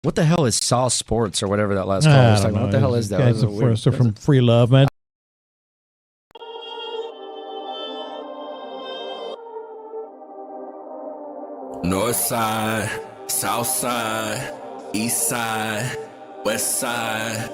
What the hell is Saw Sports or whatever that last call was talking about? What the hell is that? Guys are from Free Love, man. North side, south side, east side, west side.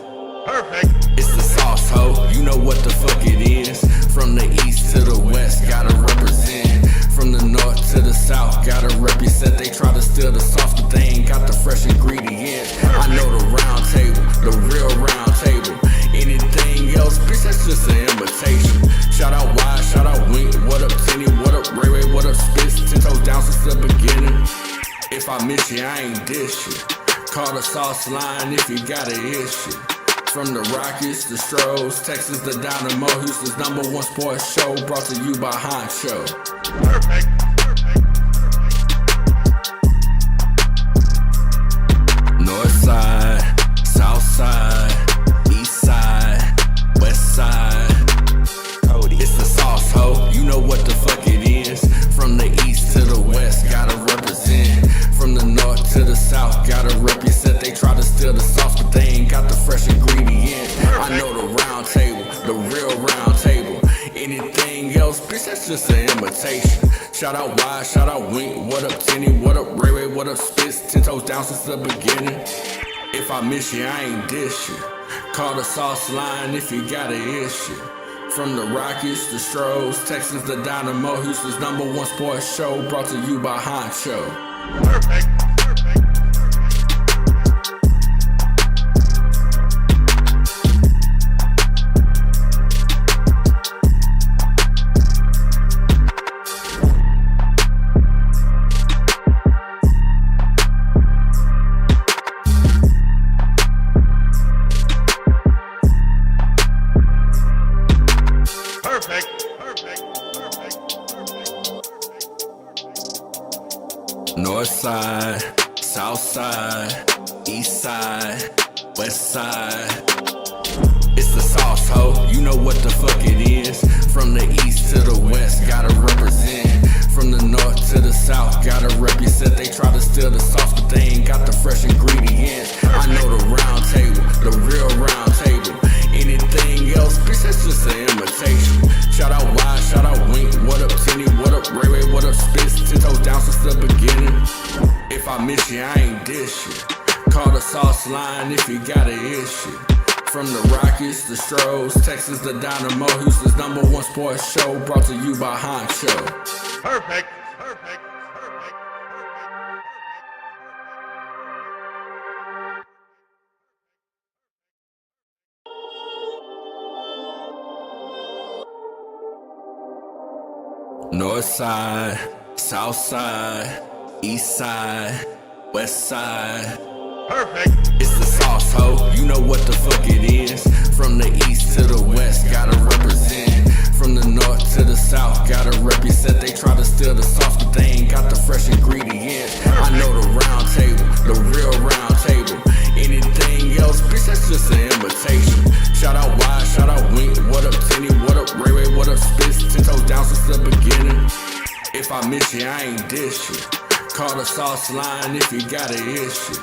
Perfect. It's the sauce, ho. You know what the fuck it is. From the east to the west, gotta represent. From the north to the south, gotta represent. They try to steal the sauce, but they ain't got the fresh ingredients. I know the round table, the real round table. Anything else, bitch, that's just an imitation. Shout out Wide, shout out Wink. What up, Tenny? What up, Ray Ray? What up, Spitz? 10 toes down since the beginning. If I miss you, I ain't dish you. Call the sauce line if you got an issue. From the Rockies, the Stros, Texans, the Dynamo, Houston's #1 sports show, brought to you by Honcho. Perfect. North side, south side, east side, west side. It's the sauce, ho. You know what the fuck it is. From the east to the west, gotta represent. From the north to the south, gotta represent. They try to steal the sauce, but they ain't got the fresh ingredients. I know the round table, the real round table. Anything else, bitch, that's just an imitation. Shout out Wide, shout out Wink. What up, Tenny? What up, Ray Ray? What up, Spitz? 10 toes down since the beginning. If I miss you, I ain't dish you. Call the sauce line if you got an issue. From the Rockies, the Stros, Texans, the Dynamo, Houston's #1 sports show, brought to you by Honcho. Perfect. North side, south side, east side, west side. It's the sauce, ho. You know what the fuck it is. From the east to the west, gotta represent. From the north to the south, gotta represent. They try to steal the sauce, but they ain't got the fresh ingredients. I know the round table, the real round table. Anything else, bitch, that's just an imitation. Shout out Wide, shout out Wink. What up, Tenny? What up, Ray Ray? What up, Spitz? 10 toes down since the beginning. If I miss you, I ain't dish you. Call the sauce line if you got an issue. From the Rockies, the Stros, Texans, the Dynamo, Houston's #1 sports show, brought to you by Honcho. Perfect. Perfect. Perfect. North side, south side, east side, west side. Perfect. It's the sauce, ho. You know what the fuck it is. From the east to the west, gotta represent. From the north to the south, gotta represent. They try to steal the sauce, but they ain't got the fresh ingredients. I know the round table, the real round table. Anything else, bitch, that's just an imitation. Shout out Wide, shout out Wink. What up, Tenny? What up, Ray Ray? What up, Spitz? 10 toes down since the beginning. If I miss you, I ain't dish you. Call the sauce line if you got an issue.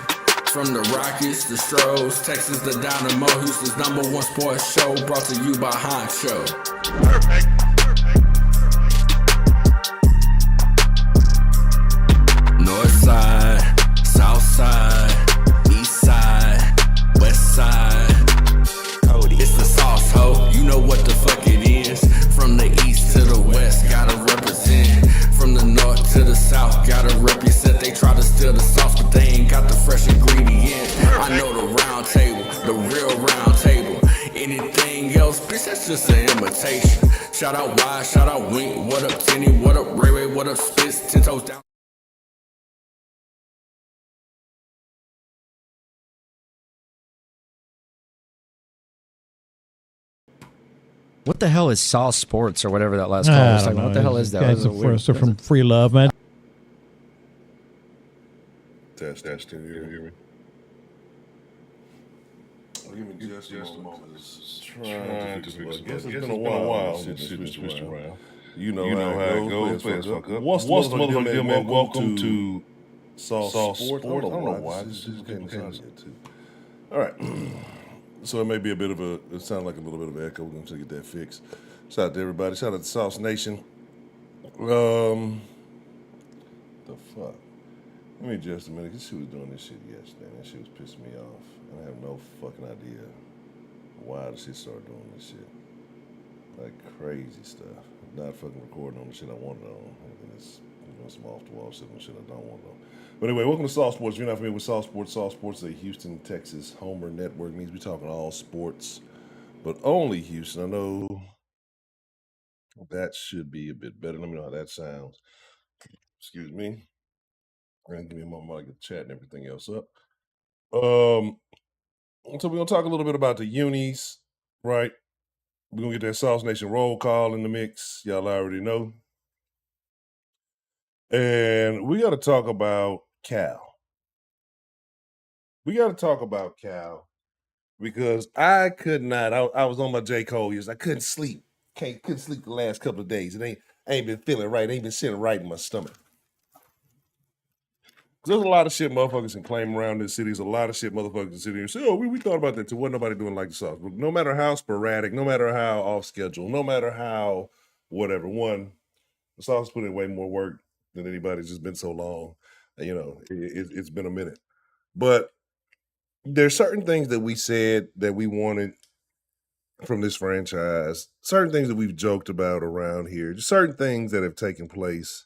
From the Rockies, the Stros, Texans, the Dynamo, Houston's #1 sports show, brought to you by Honcho. Perfect. North side, south side, east side, west side. It's the sauce, ho. You know what the fuck it is. From the east to the west, gotta represent. From the north to the south, gotta represent. They try to steal the sauce, but they ain't got the fresh ingredients. I know the round table, the real round table. Anything else, bitch, that's just an imitation. Shout out Wide, shout out Wink. What up, Tenny? What up, Ray Ray? What up, Spitz? 10 toes down. What the hell is Saw Sports or whatever that last call was talking about? What the hell is that? Guys are from Free Love, man. Test, can you hear me? give me just a moment. Just trying to fix it. I guess it's been a while since this switched around. You know how it goes. Play as fuck up. What's the motherfucker deal, man? Welcome to Sauce Sports. I don't know why. This became yet too. All right. So it may be a bit of a, it sounds like a little bit of an echo. We're going to get that fixed. Shout out to everybody. Shout out to Sauce Nation. The fuck? Let me just a minute. She was doing this shit yesterday, and that shit was pissing me off. And I have no fucking idea why the shit started doing this shit. Like crazy stuff. Not fucking recording on the shit I wanted on. And it's some off the wall shit on shit I don't want on. But anyway, welcome to Sauce Sports. If you're not familiar with Sauce Sports is a Houston, Texas Homer network. It means we're talking all sports, but only Houston. I know that should be a bit better. Let me know how that sounds. Excuse me. And give me a moment while I get the chat and everything else up. So we're gonna talk a little bit about the unis, right? We're gonna get that Sauce Nation roll call in the mix. Y'all already know. And we gotta talk about Cal. We gotta talk about Cal because I could not. I was on my J. Cole years. I couldn't sleep. Couldn't sleep the last couple of days. I ain't been feeling right. Ain't been sitting right in my stomach. There's a lot of shit motherfuckers can claim around this city. There's a lot of shit motherfuckers can sit here and say, oh, we thought about that too. Wasn't nobody doing like the Sauce. But no matter how sporadic, no matter how off schedule, no matter how whatever, one, the Sauce put in way more work than anybody's just been so long. You know, it's been a minute. But there's certain things that we said that we wanted from this franchise, certain things that we've joked about around here, just certain things that have taken place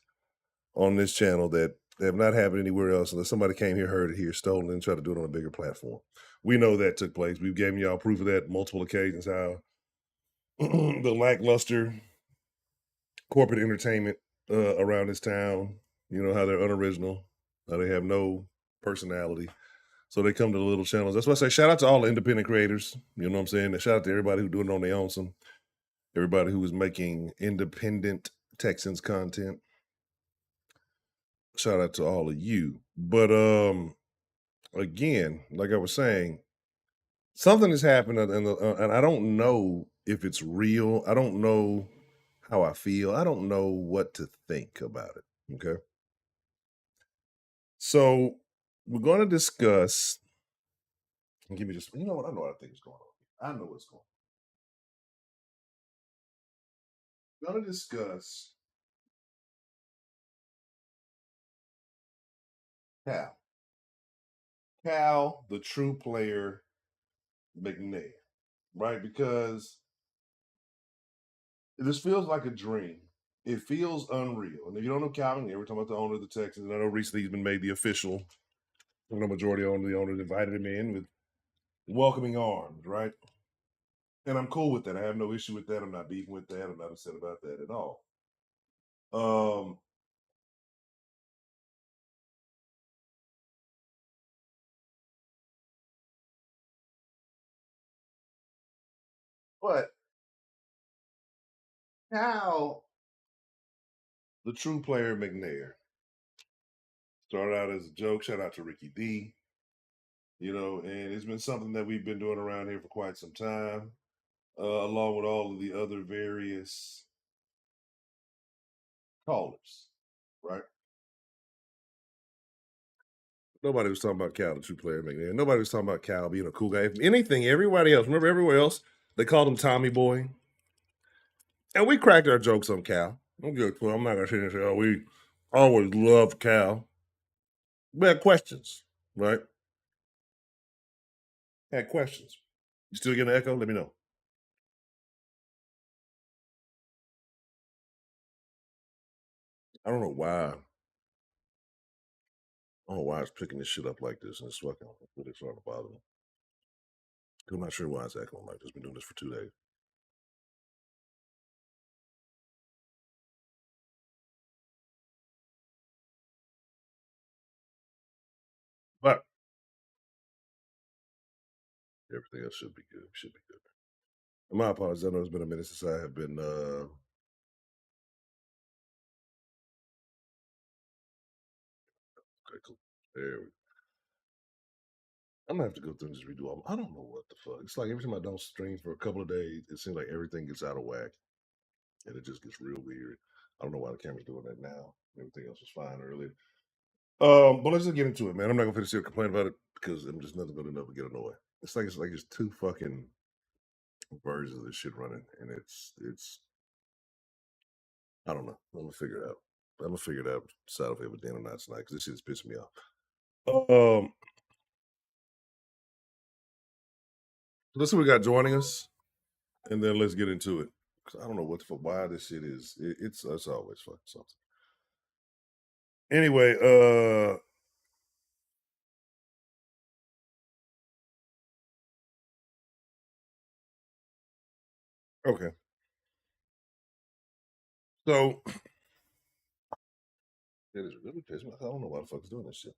on this channel that have not happened anywhere else unless somebody came here, heard it here, stolen it, and tried to do it on a bigger platform. We know that took place. We've given y'all proof of that multiple occasions, how the lackluster corporate entertainment around this town, you know, how they're unoriginal, how they have no personality. So they come to the little channels. That's why I say shout out to all the independent creators. You know what I'm saying? And shout out to everybody who's doing it on their own. Everybody who is making independent Texans content. Shout out to all of you. But again, like I was saying, something has happened, and I don't know if it's real. I don't know how I feel. I don't know what to think about it. Okay. So we're going to discuss. And give me just, you know what? I know what I think is going on. I know what's going on. We're going to discuss Cal, the true player, McNair, right? Because this feels like a dream. It feels unreal. And if you don't know Cal McNair, we're talking about the owner of the Texans. And I know recently he's been made the official, majority owner. The owners invited him in with welcoming arms, right? And I'm cool with that. I have no issue with that. I'm not beefing with that. I'm not upset about that at all. But Cal, the true player, McNair, started out as a joke. Shout out to Ricky D. You know, and it's been something that we've been doing around here for quite some time, along with all of the other various callers, right? Nobody was talking about Cal, the true player, McNair. Nobody was talking about Cal being a cool guy. If anything, everybody else, remember everywhere else, they called him Tommy Boy. And we cracked our jokes on Cal. I'm not going to sit here and say, oh, we always loved Cal. We had questions, right? Had questions. You still getting an echo? Let me know. I don't know why. I don't know why it's picking this shit up like this and it's fucking really starting to bother me. I'm not sure why it's echoing like this. Been doing this for 2 days. But everything else should be good. Should be good. And my apologies. I know it's been a minute since I have been okay, cool. There we go. I'm gonna have to go through and just redo all. I don't know what the fuck. It's like every time I don't stream for a couple of days, it seems like everything gets out of whack, and it just gets real weird. I don't know why the camera's doing that now. Everything else was fine earlier. But let's just get into it, man. I'm not gonna sit here complain about it because I'm just nothing gonna never get annoyed. It's like it's two fucking versions of this shit running, and it's I don't know. I'm gonna figure it out. I'm gonna figure it out. Decide if I have a dinner or not tonight because this shit's pissing me off. Let's see what we got joining us, and then let's get into it. Cause I don't know what the fuck why this shit is. It's always fucking something. Anyway, okay. So it is really pissing me off. I don't know why the fuck is doing this shit.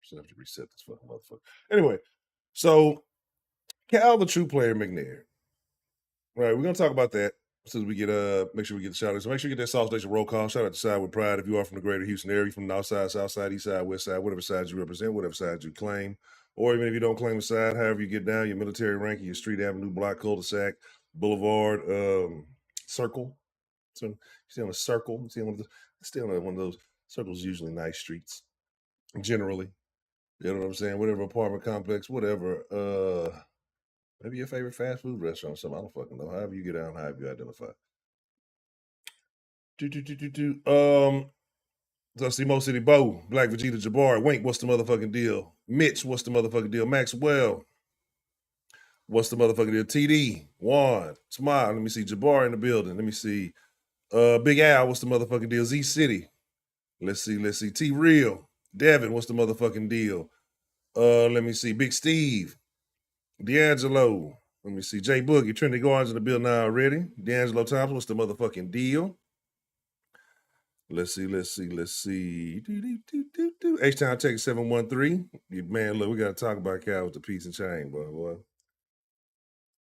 Just have to reset this fucking motherfucker. Anyway, so Cal the true player McNair. Right, we're gonna talk about that since we get make sure we get the shout out. So make sure you get that Salt Station roll call. Shout out to Side with Pride if you are from the greater Houston area, from the north side, south side, east side, west side, whatever side you represent, whatever side you claim. Or even if you don't claim a side, however you get down, your military rank, your street avenue, block, cul-de-sac, boulevard, circle. So you see on a circle, you see on one of those circles, usually nice streets. Generally. You know what I'm saying? Whatever apartment complex, whatever. Maybe your favorite fast food restaurant or something. I don't fucking know. However you get down, however you identify. So I see Mo City Bo, Black Vegeta Jabbar, Wink, what's the motherfucking deal? Mitch, what's the motherfucking deal? Maxwell, what's the motherfucking deal? TD, Juan, Smile, let me see. Jabbar in the building. Let me see. Big Al, what's the motherfucking deal? Z City. Let's see. T Real, Devin, what's the motherfucking deal? Let me see. Big Steve, D'Angelo. Let me see. Jay Boogie, Trinity Gardens in the building now already. D'Angelo Thompson, what's the motherfucking deal? Let's see. H-Town Texas 713. Man, look, we got to talk about Cal with the piece and chain, boy.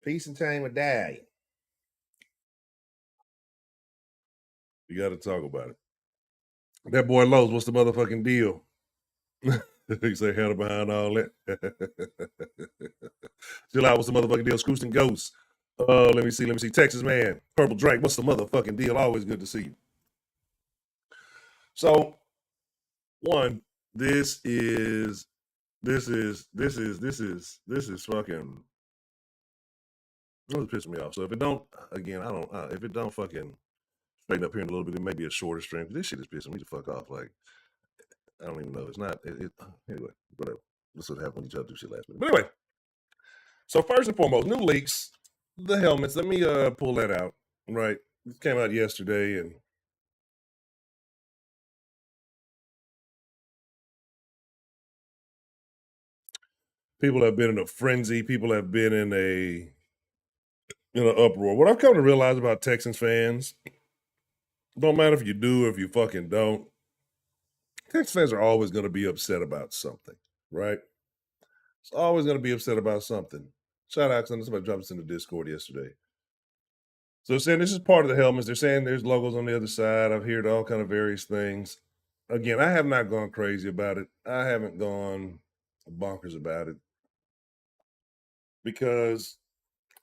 Piece and chain with Dad. You got to talk about it. That boy Lowe's, what's the motherfucking deal? He say, hell behind all that. Chill out, what's the motherfucking deal? Scoots and Ghosts. Let me see. Texas Man, Purple Drake, what's the motherfucking deal? Always good to see you. So, one, this is fucking. Really pissing me off. So if it don't, again, if it don't fucking straighten up here in a little bit, it may be a shorter stream. This shit is pissing me the fuck off. Like, I don't even know. It's not. Anyway, whatever. This is what happened when you try to do shit last minute. But anyway, so first and foremost, new leaks, the helmets. Let me pull that out. Right, it came out yesterday, and people have been in a frenzy. People have been in an uproar. What I've come to realize about Texans fans, don't matter if you do or if you fucking don't, Texans fans are always going to be upset about something, right? It's always going to be upset about something. Shout out to somebody dropped us in the Discord yesterday. So they're saying this is part of the helmets. They're saying there's logos on the other side. I've heard all kind of various things. Again, I have not gone crazy about it. I haven't gone bonkers about it because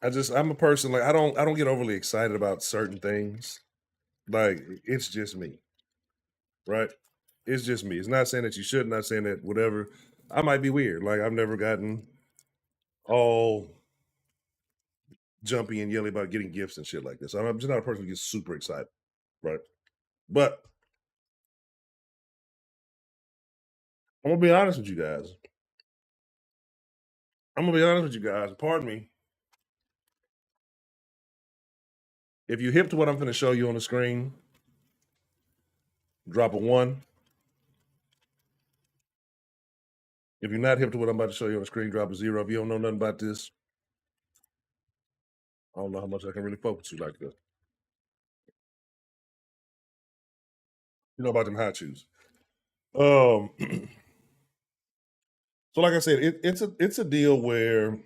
I'm a person like I don't get overly excited about certain things. Like it's just me, right? It's just me. It's not saying that you should, not saying that whatever. I might be weird. Like I've never gotten all jumpy and yelling about getting gifts and shit like this. I'm just not a person who gets super excited, right? But I'm gonna be honest with you guys. Pardon me. If you hip to what I'm going to show you on the screen, drop a 1. If you're not hip to what I'm about to show you on the screen, drop a 0. If you don't know nothing about this, I don't know how much I can really focus you like this. You know about them hot shoes. So like I said, it's a deal where,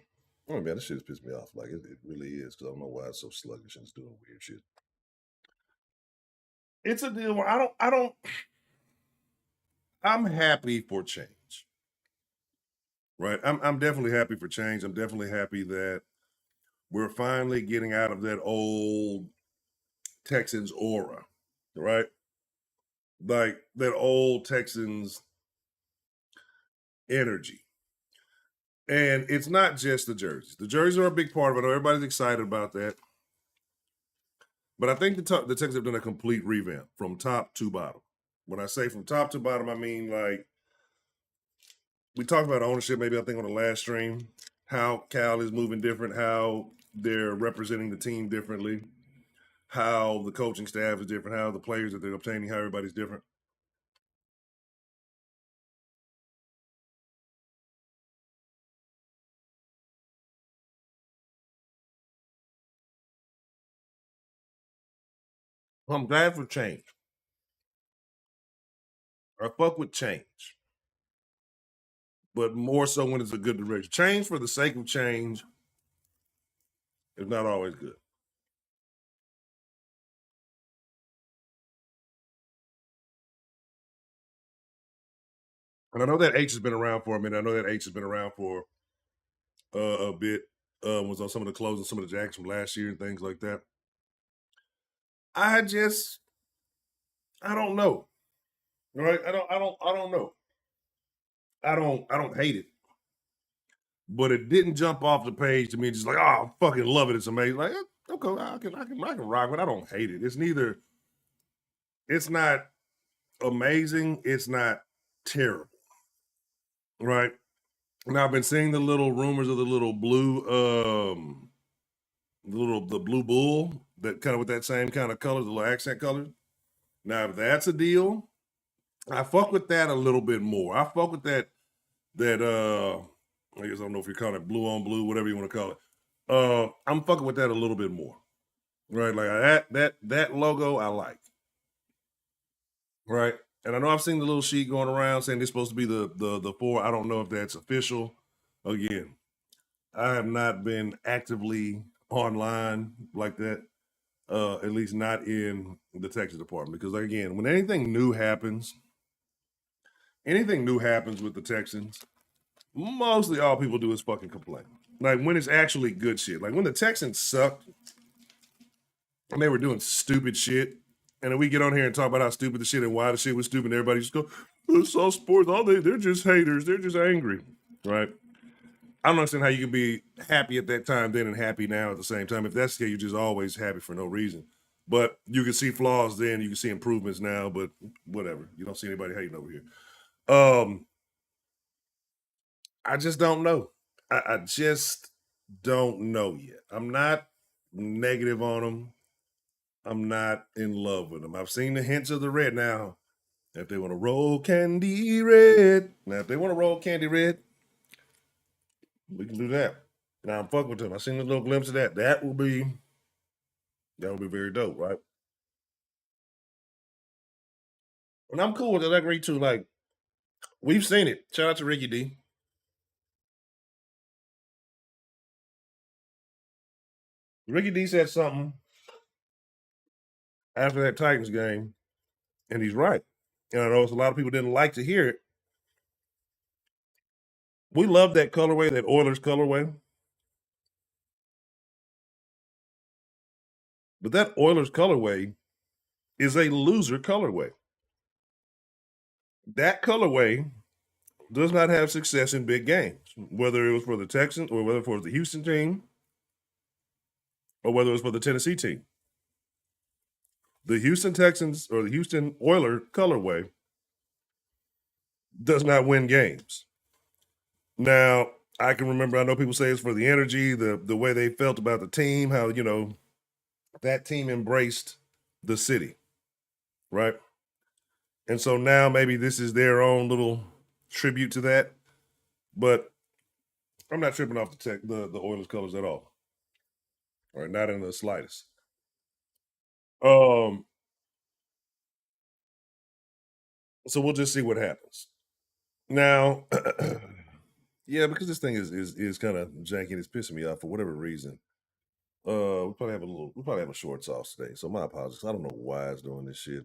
oh man, this shit has pissed me off. Like it really is, because I don't know why it's so sluggish and it's doing weird shit. It's a deal where I'm happy for change. right? I'm definitely happy for change. I'm definitely happy that we're finally getting out of that old Texans aura, right? Like that old Texans energy. And it's not just the jerseys. The jerseys are a big part of it. Everybody's excited about that. But I think the Texans have done a complete revamp from top to bottom. When I say from top to bottom, I mean like we talked about ownership, maybe I think on the last stream, how Cal is moving different, how they're representing the team differently, how the coaching staff is different, how the players that they're obtaining, how everybody's different. I'm glad for change. I fuck with change, but more so when it's a good direction. Change for the sake of change is not always good. And I know that H has been around for a minute. I know that H has been around for a bit. Was on some of the clothes and some of the jackets from last year and things like that. I don't know. Right? I don't know. I don't hate it. But it didn't jump off the page to me just like, oh, I fucking love it. It's amazing. Like, okay, I can rock it. I don't hate it. It's not amazing, it's not terrible. Right? Now I've been seeing the little rumors of the little blue the blue bull that kind of with that same kind of color, the little accent color. Now, if that's a deal, I fuck with that a little bit more. I fuck with that I guess I don't know if you're calling it blue on blue, whatever you want to call it. I'm fucking with that a little bit more. Right? Like that logo I like. Right? And I know I've seen the little sheet going around saying it's supposed to be the 4. I don't know if that's official. Again, I have not been actively online like that. At least not in the Texas department. Because again, when anything new happens with the Texans, mostly all people do is fucking complain. Like when it's actually good shit. Like when the Texans sucked and they were doing stupid shit, and then we get on here and talk about how stupid the shit and why the shit was stupid, and everybody just go, it's all sports, they're just haters, they're just angry. Right? I don't understand how you can be happy at that time then and happy now at the same time. If that's the case, you're just always happy for no reason. But you can see flaws then, you can see improvements now, but whatever. You don't see anybody hating over here. I just don't know. I just don't know yet. I'm not negative on them. I'm not in love with them. I've seen the hints of the red now. If they want to roll candy red, we can do that. Now I'm fucking with them. I've seen a little glimpse of that. That will be very dope, right? And I'm cool with it. I agree too. Like, we've seen it. Shout out to Ricky D. Ricky D said something after that Titans game, and he's right. And I know a lot of people didn't like to hear it. We love that colorway, that Oilers colorway. But that Oilers colorway is a loser colorway. That colorway does not have success in big games, whether it was for the Texans or whether it was the Houston team or whether it was for the Tennessee team. The Houston Texans or the Houston Oiler colorway does not win games. Now, I can remember, I know people say it's for the energy, the way they felt about the team, how, that team embraced the city, right? And so now maybe this is their own little tribute to that. But I'm not tripping off the Oilers colors at all. All right, not in the slightest. So we'll just see what happens. Now, yeah, because this thing is kind of janky and it's pissing me off for whatever reason. We'll probably have a short sauce today. So my apologies. I don't know why it's doing this shit.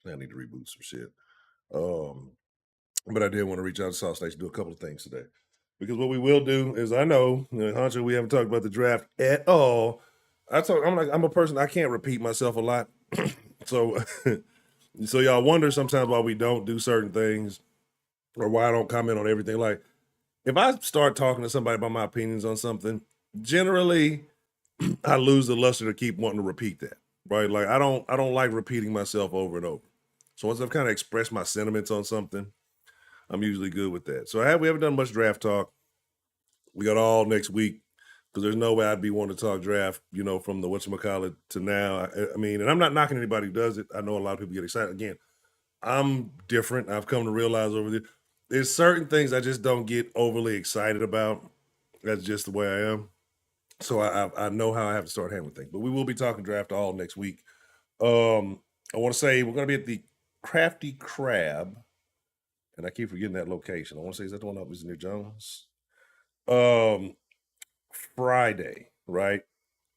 I need to reboot some shit. But I did want to reach out to Sauce Station, do a couple of things today. Because what we will do is, I know, Honcho, we haven't talked about the draft at all. I'm a person, I can't repeat myself a lot. So so y'all wonder sometimes why we don't do certain things or why I don't comment on everything. Like, if I start talking to somebody about my opinions on something, generally I lose the luster to keep wanting to repeat that. Right? Like, I don't like repeating myself over and over. So once I've kind of expressed my sentiments on something, I'm usually good with that. So we haven't done much draft talk. We got all next week because there's no way I'd be wanting to talk draft, from the whatchamacallit to now. I mean, and I'm not knocking anybody who does it. I know a lot of people get excited. Again, I'm different. I've come to realize there's certain things I just don't get overly excited about. That's just the way I am. So I know how I have to start handling things. But we will be talking draft all next week. I want to say we're going to be at the Crafty Crab, and I keep forgetting that location. I want to say, is that the one up near Jones? Friday, right?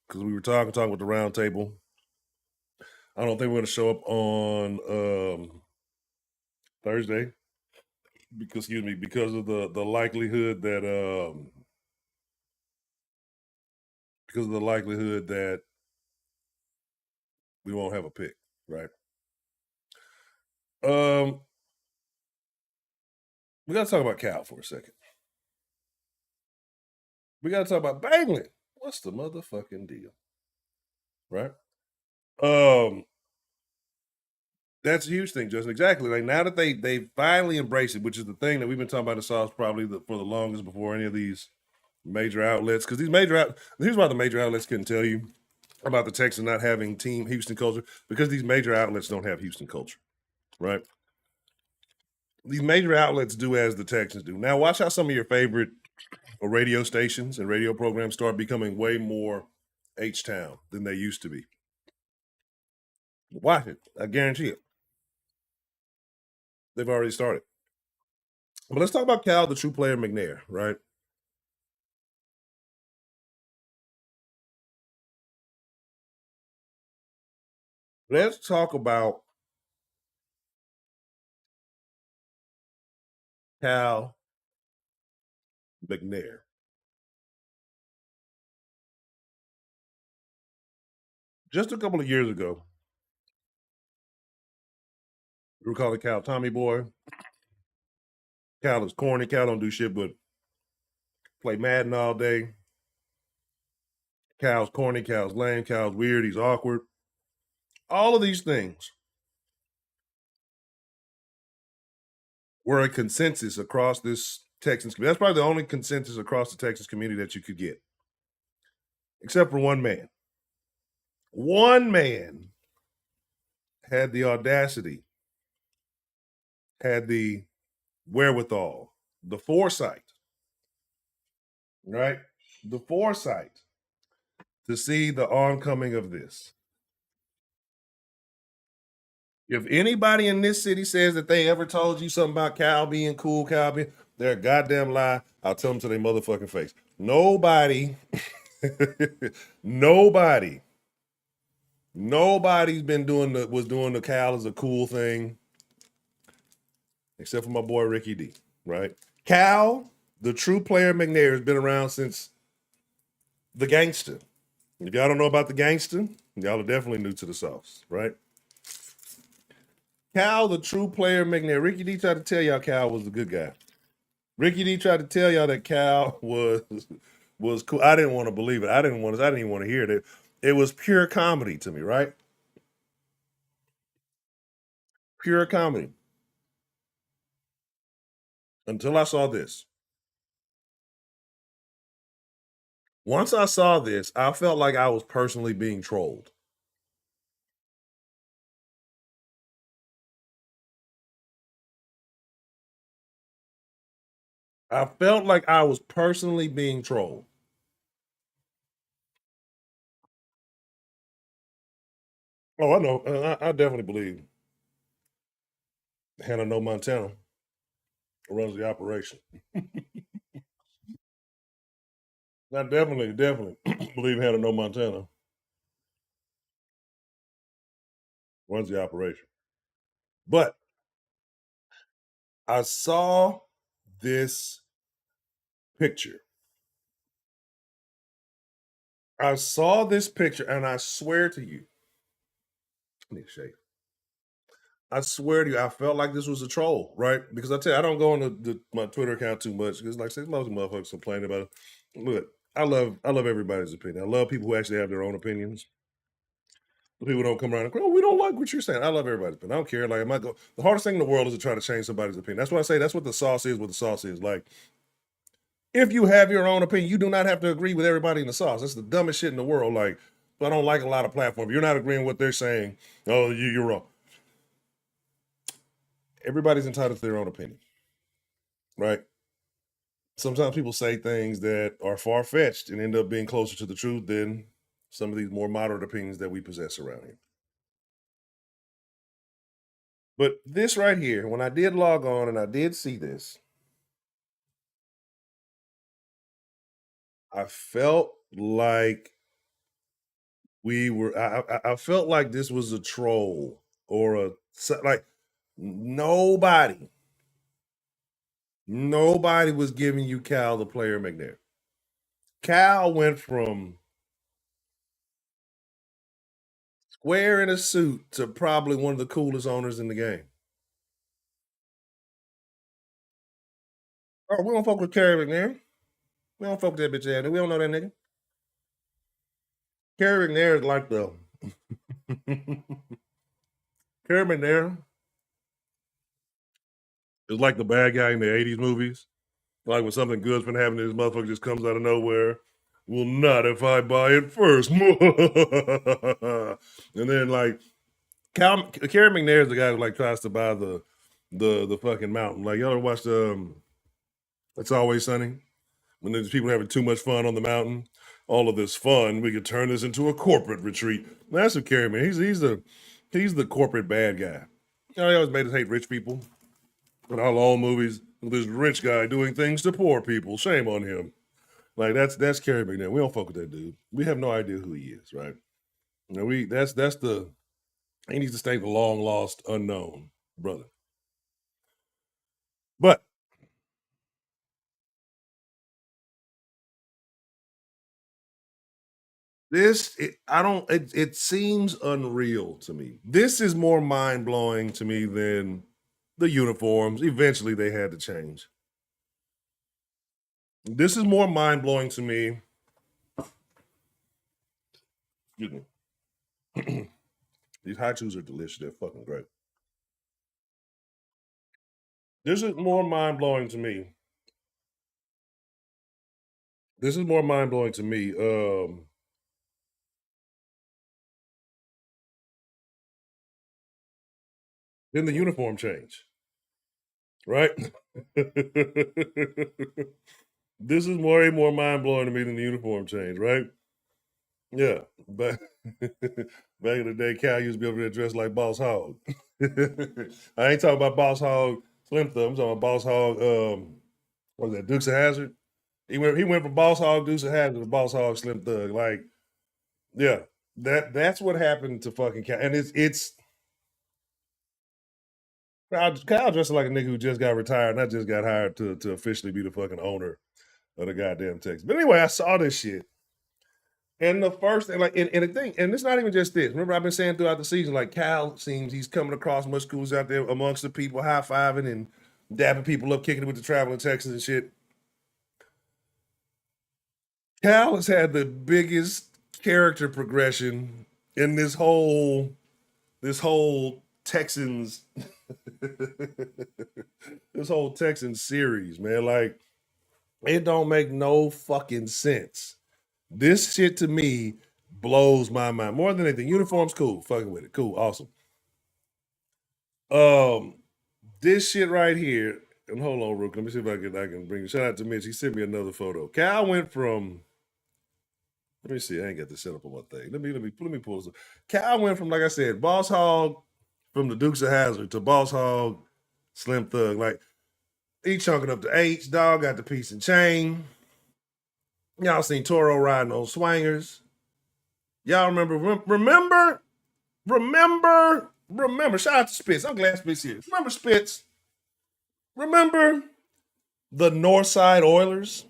Because we were talking with the round table. I don't think we're going to show up on Thursday because of the likelihood that we won't have a pick, right? We got to talk about Cal for a second. We got to talk about Bagley. What's the motherfucking deal, right? That's a huge thing, Justin. Exactly. Like, now that they finally embrace it, which is the thing that we've been talking about the South probably for the longest before any of these major outlets. Because here's why the major outlets couldn't tell you about the Texans not having team Houston culture, because these major outlets don't have Houston culture, right? These major outlets do as the Texans do. Now watch how some of your favorite radio stations and radio programs start becoming way more H-Town than they used to be. Watch it. I guarantee it. They've already started. But let's talk about Cal, the true player McNair, right? Let's talk about Cal McNair. Just a couple of years ago, we were calling Cal Tommy Boy. Cal is corny. Cal don't do shit but play Madden all day. Cal's corny. Cal's lame. Cal's weird. He's awkward. All of these things were a consensus across this Texans community. That's probably the only consensus across the Texas community that you could get, except for one man. One man had the audacity, had the wherewithal, the foresight, right? The foresight to see the oncoming of this. If anybody in this city says that they ever told you something about Cal being cool, they're a goddamn lie. I'll tell them to their motherfucking face. Nobody's was doing the Cal as a cool thing, except for my boy Ricky D, right? Cal, the true player McNair, has been around since the gangster. If y'all don't know about the gangster, y'all are definitely new to the sauce, right? Cal, the true player McNair. Ricky D tried to tell y'all Cal was the good guy. Ricky D tried to tell y'all that Cal was cool. I didn't want to believe it. I didn't even want to hear it. It was pure comedy to me, right? Pure comedy. Until I saw this. Once I saw this, I felt like I was personally being trolled. I felt like I was personally being trolled. Oh, I know. I definitely believe Hannah No Montana runs the operation. I definitely believe Hannah No Montana runs the operation. But I saw this picture. I saw this picture, and I swear to you, I need to shake. I swear to you, I felt like this was a troll, right? Because I tell you, I don't go on my Twitter account too much because, like I said, most motherfuckers complaining about it. Look, I love everybody's opinion. I love people who actually have their own opinions. The people don't come around and go, "Oh, we don't like what you're saying." I love everybody's opinion. I don't care. Like, the hardest thing in the world is to try to change somebody's opinion. That's why I say that's what the sauce is. What the sauce is like. If you have your own opinion, you do not have to agree with everybody in the sauce. That's the dumbest shit in the world. Like, I don't like a lot of platforms. You're not agreeing with what they're saying. Oh, you're wrong. Everybody's entitled to their own opinion, right? Sometimes people say things that are far-fetched and end up being closer to the truth than some of these more moderate opinions that we possess around here. But this right here, when I did log on and I did see this, I felt like I felt like this was a troll or like nobody was giving you Cal the player McNair. Cal went from square in a suit to probably one of the coolest owners in the game. Oh, we don't fuck with Kirby McNair. We don't fuck with that bitch ass. We don't know that nigga. Kirby McNair is like the Kirby McNair is like the bad guy in the 80s movies. Like when something good's been happening, this motherfucker just comes out of nowhere. Well, not if I buy it first. And then like Cal McNair is the guy who like tries to buy the fucking mountain. Like y'all ever watched It's Always Sunny? When there's people having too much fun on the mountain. All of this fun, we could turn this into a corporate retreat. That's what Kerry man. He's the corporate bad guy. You know, he always made us hate rich people. In all old movies, this rich guy doing things to poor people. Shame on him. Like that's Kerry McNair. We don't fuck with that dude. We have no idea who he is, right? You know, he needs to stay the long lost unknown brother. But it seems unreal to me. This is more mind-blowing to me than the uniforms. Eventually they had to change. This is more mind-blowing to me. Excuse me. These honchos are delicious. They're fucking great. This is more mind-blowing to me. Than the uniform change. Right? This is way more mind-blowing to me than the uniform change, right? Yeah. Back in the day, Cal used to be over there dressed like Boss Hog. I ain't talking about Boss Hog Slim Thumb. I'm talking about Boss Hog, what was that, Dukes of Hazzard? He went from Boss Hog Dukes of Hazzard to Boss Hog Slim Thug. Like, yeah, that's what happened to fucking Cal. And it's Kyle dressed like a nigga who just got retired, not just got hired to officially be the fucking owner of the goddamn Texans. But anyway, I saw this shit. And the first thing, like, and the thing, and it's not even just this. Remember, I've been saying throughout the season, like, Cal seems he's coming across much cools out there amongst the people, high-fiving and dapping people up, kicking it with the traveling Texans and shit. Cal has had the biggest character progression in this whole Texans this whole Texans series, man. Like, it don't make no fucking sense. This shit to me blows my mind. More than anything, uniform's cool. Fucking with it. Cool. Awesome. This shit right here, and hold on, Rook. Let me see if I can bring it. Shout out to Mitch. He sent me another photo. Cal went from, let me see. I ain't got this set up on my thing. Let me pull this up. Cal went from, like I said, Boss Hog from the Dukes of Hazzard to Boss Hog Slim Thug. Like, he chunking up the H. Dog got the piece and chain. Y'all seen Toro riding on swingers. Y'all remember? Shout out to Spitz. I'm glad Spitz here. Remember Spitz? Remember the Northside Oilers?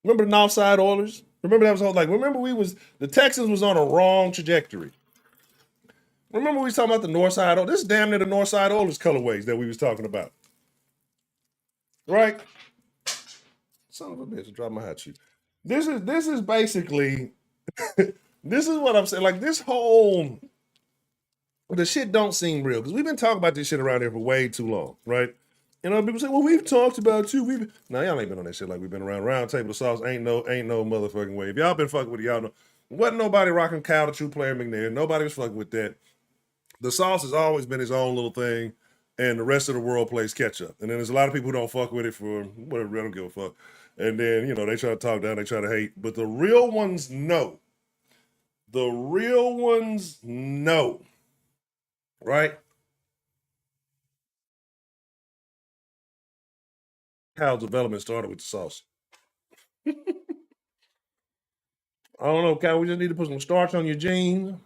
Remember the Northside Oilers? Remember that was all like, remember the Texans was on a wrong trajectory. Remember we was talking about the Northside Oilers? This is damn near the Northside Oilers colorways that we was talking about. Right? Son of a bitch, drop my hat shoe. This is basically, this is what I'm saying. Like this whole, the shit don't seem real because we've been talking about this shit around here for way too long, right? And other people say, well, we've talked about you. Now y'all ain't been on that shit like we've been around. Round table of sauce ain't no motherfucking way. If y'all been fucking with it, y'all know. Wasn't nobody rocking Cal the True Player McNair. Nobody was fucking with that. The sauce has always been his own little thing, and the rest of the world plays catch up. And then there's a lot of people who don't fuck with it for whatever, I don't give a fuck. And then, they try to talk down, they try to hate. But the real ones know. The real ones know. Right? How development started with the sauce. I don't know, Cal. We just need to put some starch on your jeans.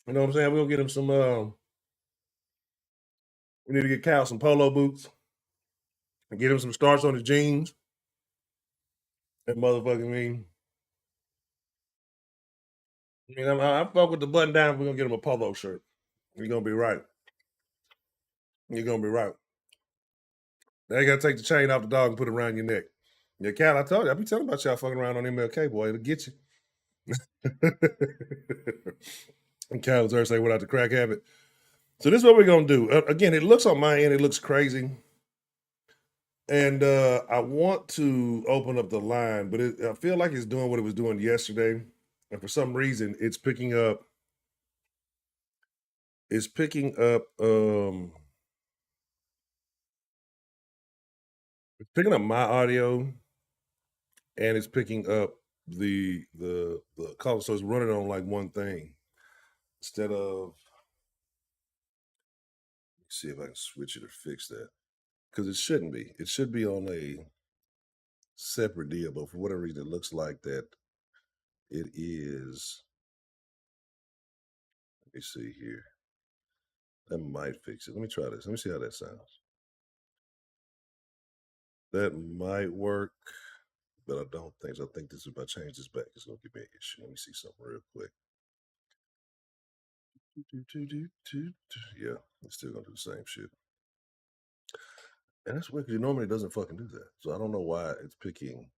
You know what I'm saying? We'll get him some. We need to get Cal some polo boots and get him some starch on his jeans. That motherfucking mean. I fuck with the button down. We're gonna get him a polo shirt. You're gonna be right. You're gonna be right. Now you gotta take the chain off the dog and put it around your neck. Yeah, Cal, I told you, I be telling about y'all fucking around on MLK, boy. It'll get you. And Cal was there say without the crack habit. So this is what we're gonna do. Again, it looks on my end, it looks crazy. And I want to open up the line, but I feel like it's doing what it was doing yesterday. And for some reason, it's picking up. It's picking up. It's picking up my audio, and it's picking up the call. So it's running on like one thing instead of. Let's see if I can switch it or fix that, because it shouldn't be. It should be on a separate deal, but for whatever reason, it looks like that it is. Let me see here. That might fix it. Let me try this. Let me see how that sounds. That might work, but I don't think so. I think this is, if I change this back, it's going to give me an issue. Let me see something real quick. Yeah, it's still going to do the same shit. And that's weird because normally it doesn't fucking do that. So I don't know why it's picking.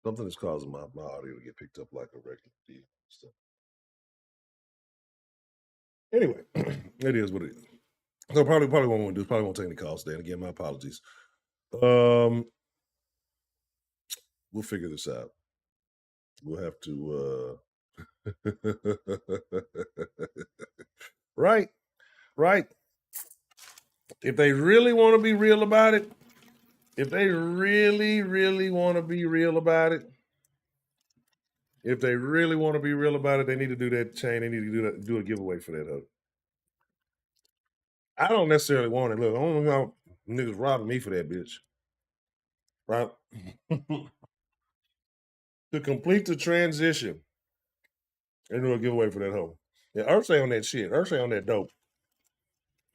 Something that's causing my audio to get picked up like a regular deal. So. Anyway, it is what it is. So probably what we want to do is probably won't take any calls today. And again, my apologies. We'll figure this out. We'll have to right. If they really want to be real about it, if they really, really want to be real about it, they need to do that chain. They need to do a giveaway for that. I don't necessarily want it. Look, I don't know niggas robbing me for that bitch. Right? To complete the transition and do a giveaway for that hoe. Yeah, Ursay on that shit. Ursay on that dope.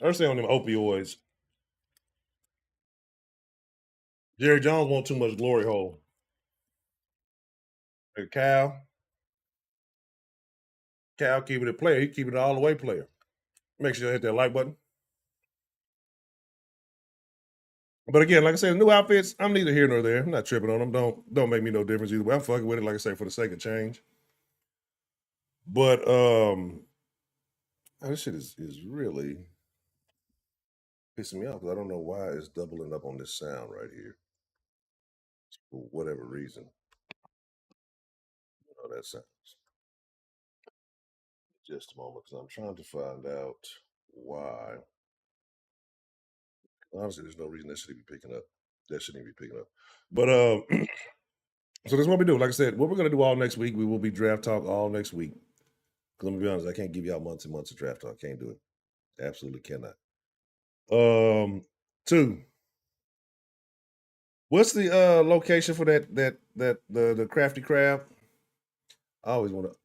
Ursay on them opioids. Jerry Jones want too much glory hole. Hey, Cal keep it a player. He keep it all the way player. Make sure you hit that like button. But again, like I said, new outfits, I'm neither here nor there. I'm not tripping on them. Don't make me no difference either way. I'm fucking with it, like I say, for the sake of change. But this shit is really pissing me off because I don't know why it's doubling up on this sound right here. For whatever reason. You know that sounds. Just a moment, because I'm trying to find out why. Honestly, there's no reason that shouldn't be picking up. That shouldn't be picking up. But so that's what we do. Like I said, what we're gonna do all next week, we will be draft talk all next week. Because I'm gonna be honest, I can't give y'all months and months of draft talk. Can't do it. Absolutely cannot. 2. What's the location for the Crafty Crab? I always want to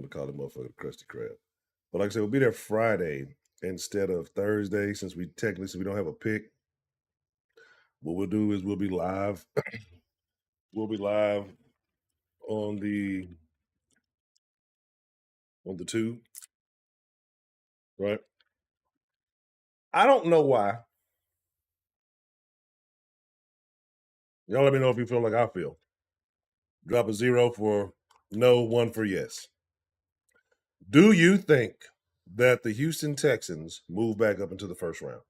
call it motherfucker Krusty Krab. But like I said, we'll be there Friday instead of Thursday, since we don't have a pick. what we'll do is we'll be live. We'll be live on the tube, right? I don't know why. Y'all let me know if you feel like I feel. Drop a 0 for no, 1 for yes. Do you think that the Houston Texans move back up into the first round?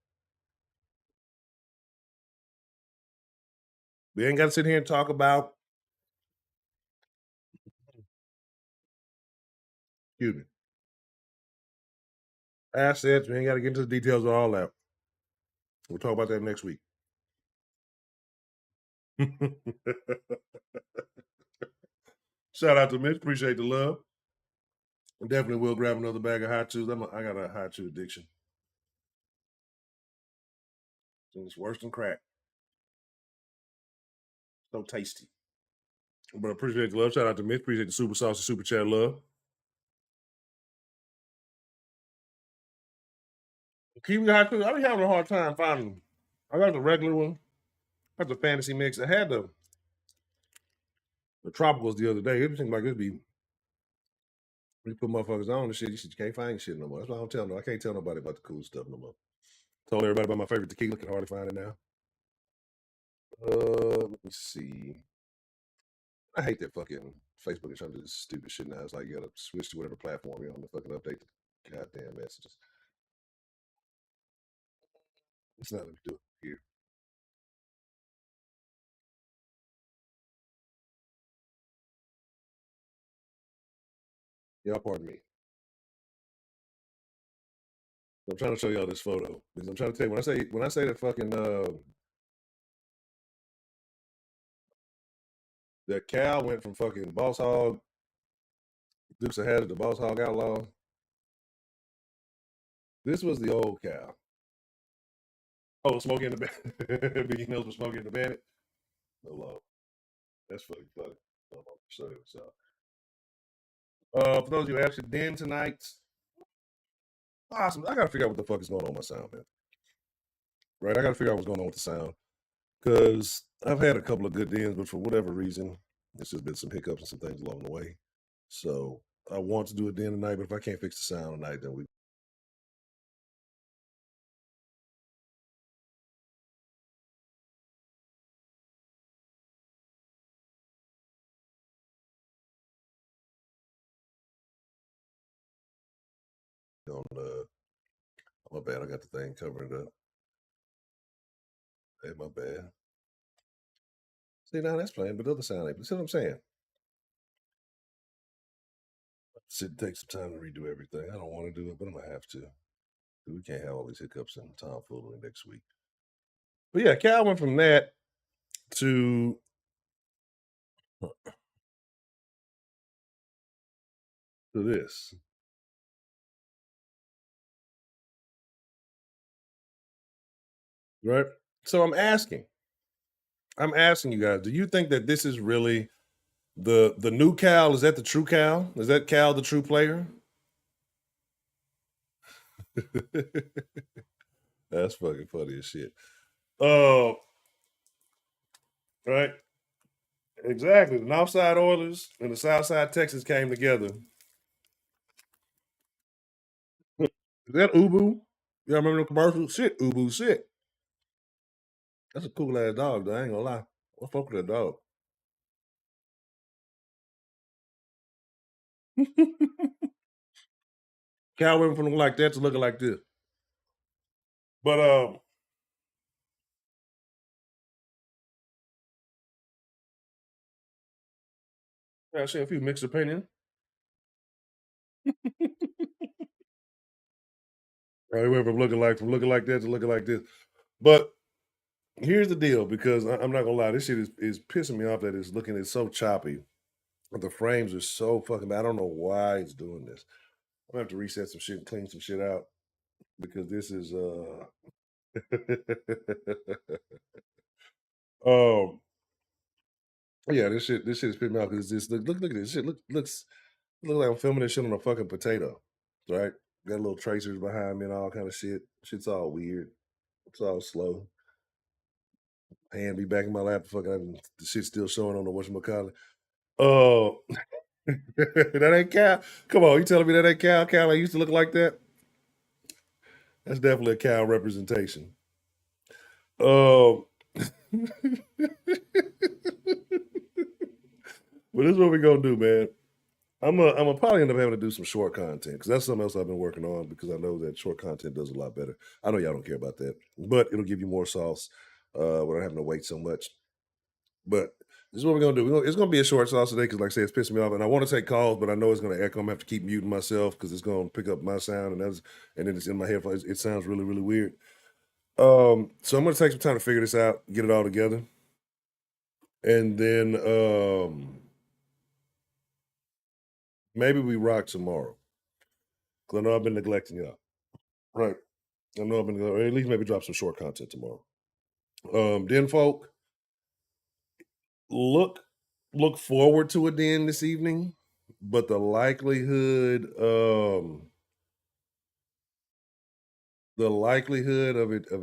We ain't got to sit here and talk about assets. We ain't got to get into the details of all that. We'll talk about that next week. Shout out to Mitch. Appreciate the love. Definitely will grab another bag of hot chews. I got a hot chew addiction. It's worse than crack. So tasty. But I appreciate the love. Shout out to Mitch. Appreciate the super sauce and super chat love. Kiwi hot chews. I be having a hard time finding them. I got the regular one. I got the fantasy mix. I had the tropicals the other day. It seemed like it'd be. We put motherfuckers on and shit. You can't find shit no more. That's why I don't tell no. I can't tell nobody about the cool stuff no more. Told everybody about my favorite tequila. Can hardly find it now. Let me see. I hate that fucking Facebook is trying to do this stupid shit now. It's like you gotta switch to whatever platform you're on to fucking update the goddamn messages. It's not let me do it here. Y'all pardon me. I'm trying to show y'all this photo because I'm trying to tell you when I say that fucking that Cal went from fucking Boss Hog Dukes of Hazzard to Boss Hog Outlaw. This was the old Cal. Oh, Smokey and the Bandit. Biggie Mills was Smokey and the Bandit. No love. That's fucking funny. I'm gonna show you this out. For those of you who actually den tonight, awesome. I gotta figure out what the fuck is going on with my sound, man. Right, I gotta figure out what's going on with the sound because I've had a couple of good dens, but for whatever reason, there's just been some hiccups and some things along the way. So I want to do a den tonight, but if I can't fix the sound tonight, then we. On my bad, I got the thing covering it up. Hey, my bad. See, now that's playing, but the other sound ain't. See what I'm saying? Sit and take some time to redo everything. I don't want to do it, but I'm gonna have to. We can't have all these hiccups and tomfoolery next week. But yeah, Cal went from that to this. Right? So I'm asking you guys, do you think that this is really the new Cal? Is that the true Cal? Is that Cal the true player? That's fucking funny as shit. Right? Exactly. The Northside Oilers and the Southside Texans came together. Is that Ubu? Y'all remember the commercial? Shit, Ubu, shit. That's a cool ass dog, though. I ain't gonna lie. I fuck with that dog. Cal went from looking like that to looking like this. But I see a few mixed opinions. He went from looking like that to looking like this. But here's the deal, because I'm not gonna lie, this shit is pissing me off that it's so choppy. But the frames are so fucking bad. I don't know why it's doing this. I'm gonna have to reset some shit and clean some shit out because this is yeah, this shit is pissing me off because this look at this shit. Looks like I'm filming this shit on a fucking potato. Right? Got little tracers behind me and all kind of shit. Shit's all weird. It's all slow. Hand be back in my lap. Fucking the shit's still showing on the whatchamacallit. That ain't Cal. Come on, you telling me that ain't Cal? Cal ain't used to look like that? That's definitely a Cal representation. But this is what we're gonna do, man. I'm probably end up having to do some short content because that's something else I've been working on because I know that short content does a lot better. I know y'all don't care about that, but it'll give you more sauce without having to wait so much. But this is what we're gonna do. It's gonna be a short sauce today because, like I said, it's pissing me off, and I want to take calls, but I know it's gonna echo. I'm gonna have to keep muting myself because it's gonna pick up my sound, and then it's in my headphones. It sounds really, really weird. So I'm gonna take some time to figure this out, get it all together, and then maybe we rock tomorrow. Because I know I've been neglecting y'all. Right. I know I've been, or at least maybe drop some short content tomorrow. Den folk, look forward to a den this evening, but the likelihood of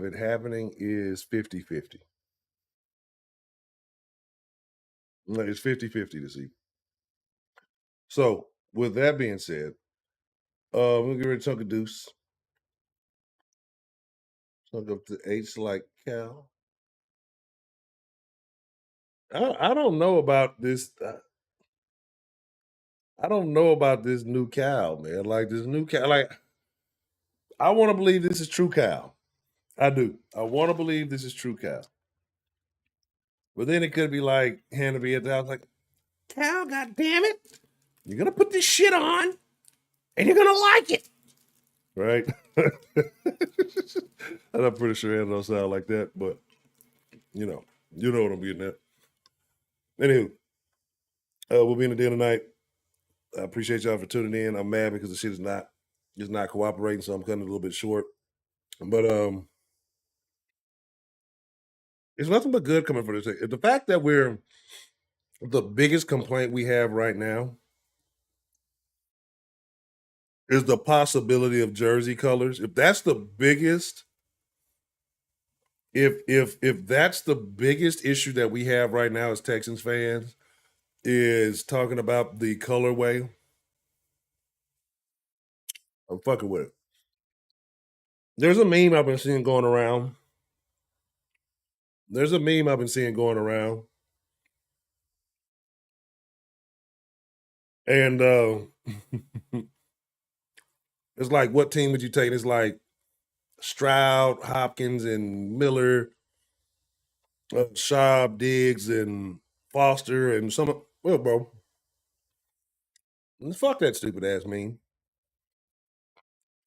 it happening is 50-50. It's 50-50 this evening. So with that being said, we'll get ready to chunk a deuce. Chunk up to H like Cal. I don't know about this. I don't know about this new Cal, man. Like this new Cal, like I want to believe this is true Cal. I do. I want to believe this is true Cal. But then it could be like Hannah be at the house, like, Cal, God damn it, you're gonna put this shit on, and you're gonna like it, right? And I'm pretty sure Hannah don't sound like that, but you know what I'm getting at. Anywho, we'll be in the den tonight. I appreciate y'all for tuning in. I'm mad because the shit is not cooperating, so I'm cutting a little bit short. But it's nothing but good coming for this. The fact that we're the biggest complaint we have right now is the possibility of jersey colors. If that's the biggest, if that's the biggest issue that we have right now as Texans fans, is talking about the colorway, I'm fucking with it. There's a meme I've been seeing going around. And it's like, what team would you take? It's like Stroud, Hopkins, and Miller, Schaub, Diggs, and Foster, and some. Well, bro, fuck that stupid ass meme.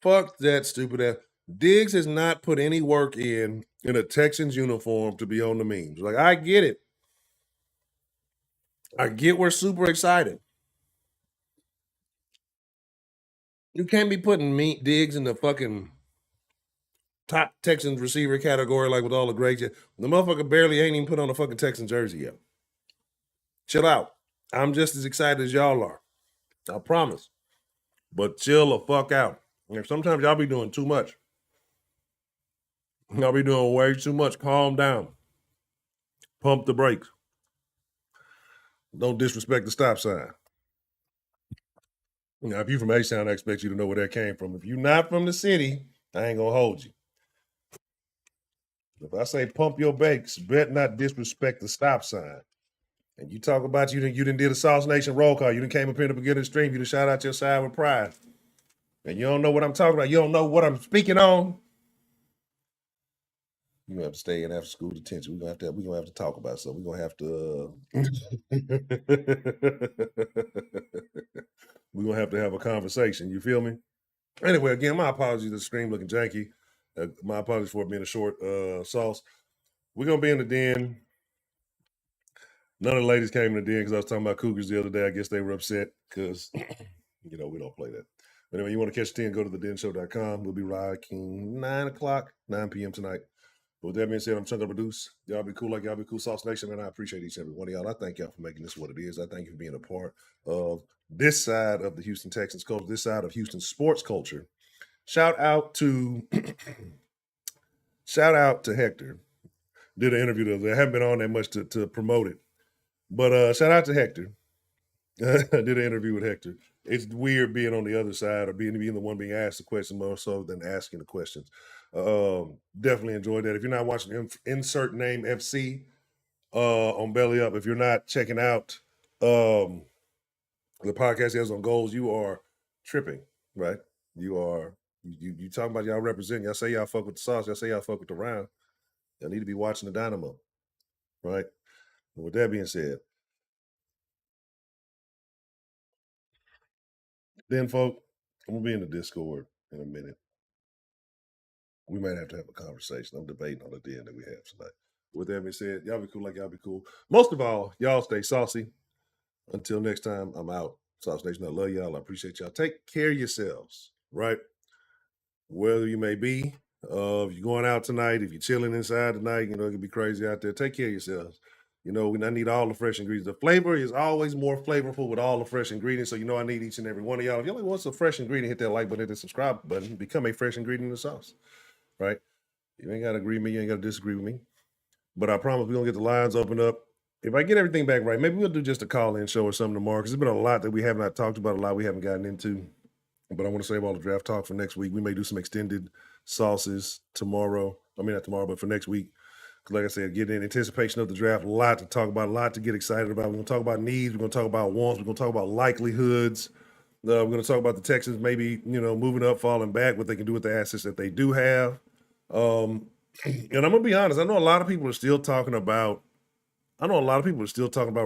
Fuck that stupid ass. Diggs has not put any work in a Texans uniform to be on the memes. Like, I get it. I get we're super excited. You can't be putting Diggs in the fucking top Texans receiver category like with all the greats. The motherfucker barely ain't even put on a fucking Texan jersey yet. Chill out. I'm just as excited as y'all are. I promise. But chill the fuck out. And sometimes y'all be doing too much. Y'all be doing way too much. Calm down. Pump the brakes. Don't disrespect the stop sign. Now, if you're from H-Town, I expect you to know where that came from. If you're not from the city, I ain't gonna hold you. If I say pump your brakes, bet not disrespect the stop sign. And you talk about you didn't did a Sauce Nation roll call. You didn't came up here in the beginning of the stream. You done shout out your side with pride. And you don't know what I'm talking about. You don't know what I'm speaking on. You're gonna have to stay in after school detention. We're gonna have to talk about something. We're gonna have to we're gonna have to have a conversation. You feel me? Anyway, again, my apologies. The stream looking janky. My apologies for it being a short sauce. We're gonna be in the den. None of the ladies came in the den because I was talking about Cougars the other day. I guess they were upset because we don't play that. But anyway, you want to catch the den, go to thedenshow.com. We'll be rocking 9 p.m. tonight. But with that being said, I'm Chunk Up a Deuce. Y'all be cool like y'all be cool, Sauce Nation, and I appreciate each and every one of y'all. I thank y'all for making this what it is. I thank you for being a part of this side of the Houston Texans culture, this side of Houston sports culture. Shout out to Hector. did an interview the other day. I haven't been on that much to promote it. But shout out to Hector. I did an interview with Hector. It's weird being on the other side or being the one being asked the question more so than asking the questions. Definitely enjoyed that. If you're not watching Insert Name FC on Belly Up, if you're not checking out the podcast he has on goals, you are tripping, right? You talking about y'all represent. Y'all say y'all fuck with the sauce. Y'all say y'all fuck with the round. Y'all need to be watching the Dynamo, right? And with that being said, then, folk, I'm going to be in the Discord in a minute. We might have to have a conversation. I'm debating on the den that we have tonight. With that being said, y'all be cool like y'all be cool. Most of all, y'all stay saucy. Until next time, I'm out. Sauce Nation, I love y'all. I appreciate y'all. Take care of yourselves, right? Wherever you may be. If you're going out tonight, if you're chilling inside tonight, it can be crazy out there. Take care of yourselves. I need all the fresh ingredients. The flavor is always more flavorful with all the fresh ingredients. So I need each and every one of y'all. If you only want some fresh ingredient, hit that like button, hit the subscribe button. Become a fresh ingredient in the sauce, right? You ain't got to agree with me. You ain't got to disagree with me. But I promise we're going to get the lines opened up. If I get everything back right, maybe we'll do just a call-in show or something tomorrow because there's been a lot that we have not talked about, a lot we haven't gotten into. But I want to save all the draft talk for next week. We may do some extended sauces tomorrow. I mean, not tomorrow, but for next week. Like I said, getting in anticipation of the draft, a lot to talk about, a lot to get excited about. We're going to talk about needs. We're going to talk about wants. We're going to talk about likelihoods. We're going to talk about the Texans maybe, moving up, falling back, what they can do with the assets that they do have. And I'm going to be honest. I know a lot of people are still talking about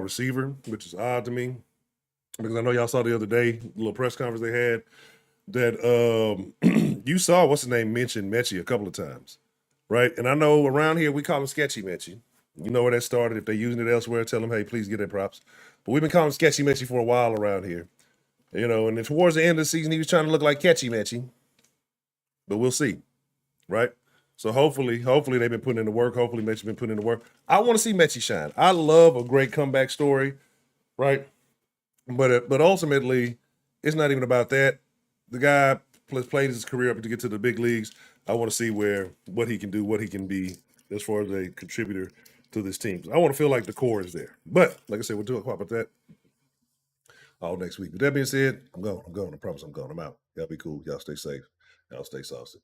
receiver, which is odd to me. Because I know y'all saw the other day, the little press conference they had, that you saw, what's his name, mention Mechie a couple of times. Right? And I know around here we call him Sketchy Mechie. You know where that started. If they're using it elsewhere, tell them, hey, please get their props. But we've been calling him Sketchy Mechie for a while around here. And then towards the end of the season, he was trying to look like Catchy Mechie. But we'll see. Right? So hopefully they've been putting in the work. Hopefully Mechie's been putting in the work. I want to see Mechie shine. I love a great comeback story. Right? But ultimately, it's not even about that. The guy played his career up to get to the big leagues. I want to see what he can do, what he can be as far as a contributor to this team. I want to feel like the core is there. But like I said, we'll talk about that all next week. With that being said, I'm going. I promise I'm going. I'm out. Y'all be cool. Y'all stay safe. Y'all stay saucy.